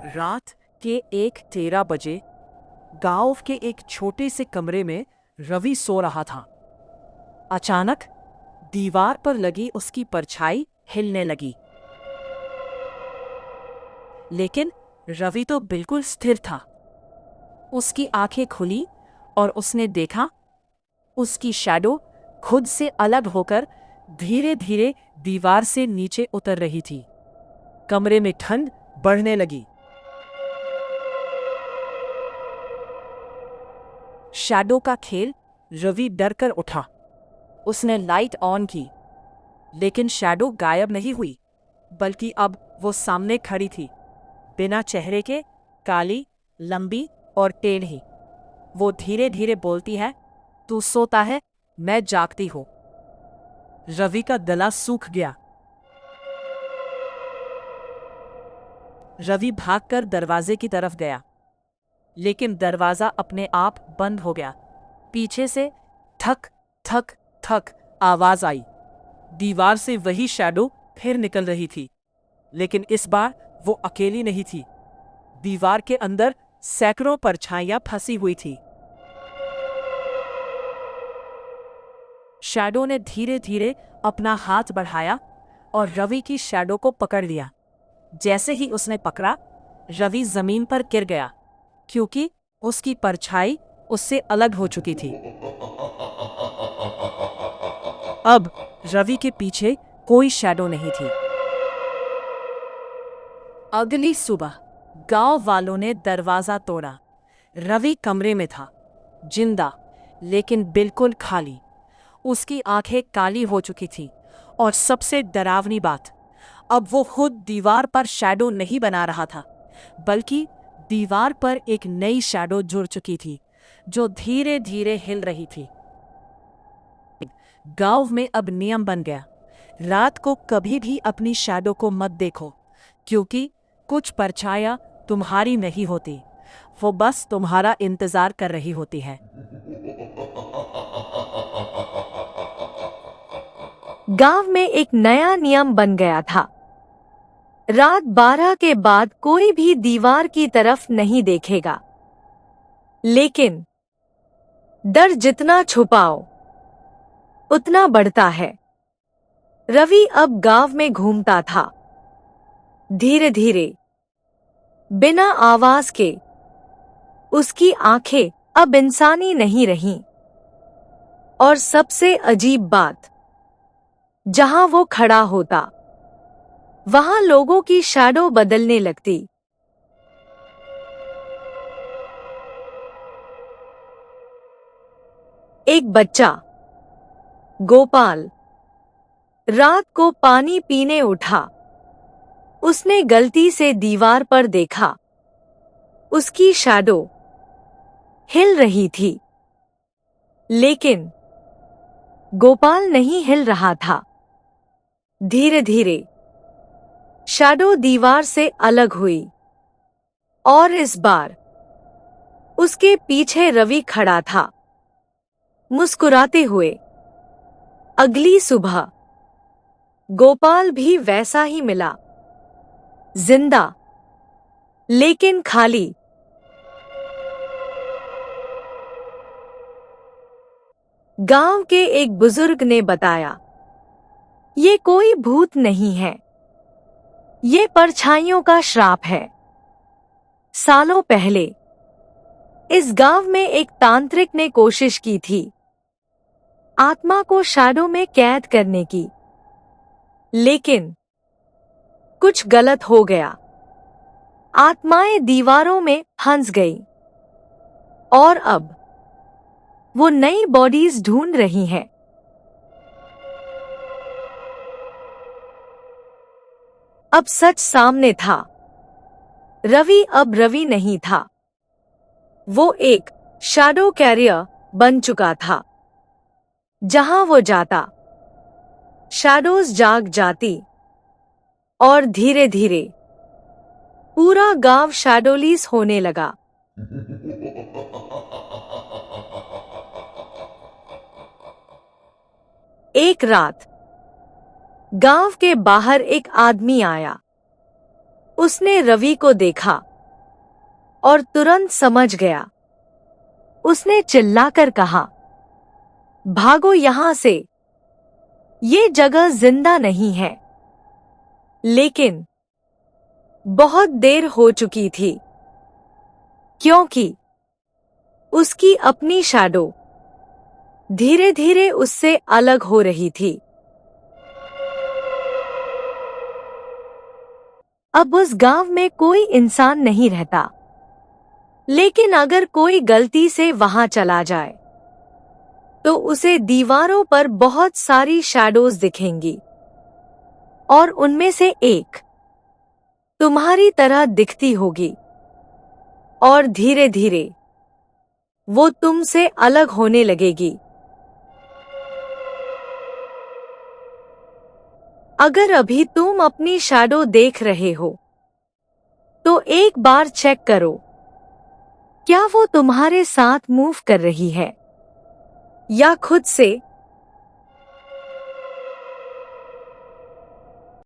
रात के 1:13 गांव के एक छोटे से कमरे में रवि सो रहा था। अचानक दीवार पर लगी उसकी परछाई हिलने लगी, लेकिन रवि तो बिल्कुल स्थिर था। उसकी आंखें खुली और उसने देखा उसकी शैडो खुद से अलग होकर धीरे धीरे दीवार से नीचे उतर रही थी। कमरे में ठंड बढ़ने लगी। शैडो का खेल रवि डर कर उठा। उसने लाइट ऑन की, लेकिन शैडो गायब नहीं हुई, बल्कि अब वो सामने खड़ी थी, बिना चेहरे के, काली, लंबी और टेढ़ी। वो धीरे धीरे बोलती है, तू सोता है, मैं जागती हूँ। रवि का गला सूख गया। रवि भागकर दरवाजे की तरफ गया, लेकिन दरवाजा अपने आप बंद हो गया। पीछे से ठक ठक ठक आवाज आई। दीवार से वही शैडो फिर निकल रही थी, लेकिन इस बार वो अकेली नहीं थी। दीवार के अंदर सैकड़ों परछाइयां फंसी हुई थी। शैडो ने धीरे धीरे अपना हाथ बढ़ाया और रवि की शैडो को पकड़ लिया। जैसे ही उसने पकड़ा, रवि जमीन पर गिर गया, क्योंकि उसकी परछाई उससे अलग हो चुकी थी। अब रवि के पीछे कोई शैडो नहीं थी। अगली सुबह गांव वालों ने दरवाजा तोड़ा। रवि कमरे में था, जिंदा, लेकिन बिल्कुल खाली। उसकी आंखें काली हो चुकी थी और सबसे डरावनी बात, अब वो खुद दीवार पर शैडो नहीं बना रहा था, बल्कि दीवार पर एक नई शैडो जुड़ चुकी थी, जो धीरे धीरे हिल रही थी। गांव में अब नियम बन गया, रात को कभी भी अपनी शैडो को मत देखो, क्योंकि कुछ परछाइयां तुम्हारी नहीं होती, वो बस तुम्हारा इंतजार कर रही होती है। गांव में एक नया नियम बन गया था। रात 12 के बाद कोई भी दीवार की तरफ नहीं देखेगा। लेकिन डर जितना छुपाओ, उतना बढ़ता है। रवि अब गांव में घूमता था, धीरे धीरे, बिना आवाज के। उसकी आंखें अब इंसानी नहीं रहीं। और सबसे अजीब बात, जहां वो खड़ा होता, वहां लोगों की शैडो बदलने लगती। एक बच्चा, गोपाल, रात को पानी पीने उठा। उसने गलती से दीवार पर देखा। उसकी शैडो हिल रही थी, लेकिन गोपाल नहीं हिल रहा था। धीरे धीरे शैडो दीवार से अलग हुई, और इस बार उसके पीछे रवि खड़ा था, मुस्कुराते हुए। अगली सुबह गोपाल भी वैसा ही मिला, जिंदा, लेकिन खाली। गांव के एक बुजुर्ग ने बताया, ये कोई भूत नहीं है, ये परछाइयों का श्राप है। सालों पहले इस गांव में एक तांत्रिक ने कोशिश की थी आत्मा को शैडो में कैद करने की, लेकिन कुछ गलत हो गया। आत्माएं दीवारों में फंस गई, और अब वो नई बॉडीज ढूंढ रही हैं। अब सच सामने था। रवि अब रवि नहीं था। वो एक शैडो कैरियर बन चुका था। जहां वो जाता, शैडोज जाग जाती, और धीरे धीरे पूरा गांव शैडोलीस होने लगा। एक रात गांव के बाहर एक आदमी आया। उसने रवि को देखा। और तुरंत समझ गया। उसने चिल्लाकर कहा, भागो यहां से, ये जगह जिंदा नहीं है। लेकिन बहुत देर हो चुकी थी, क्योंकि उसकी अपनी शैडो धीरे धीरे उससे अलग हो रही थी। अब उस गांव में कोई इंसान नहीं रहता, लेकिन अगर कोई गलती से वहां चला जाए तो उसे दीवारों पर बहुत सारी शैडोज दिखेंगी, और उनमें से एक तुम्हारी तरह दिखती होगी, और धीरे धीरे वो तुमसे अलग होने लगेगी। अगर अभी तुम अपनी शैडो देख रहे हो तो एक बार चेक करो, क्या वो तुम्हारे साथ मूव कर रही है या खुद से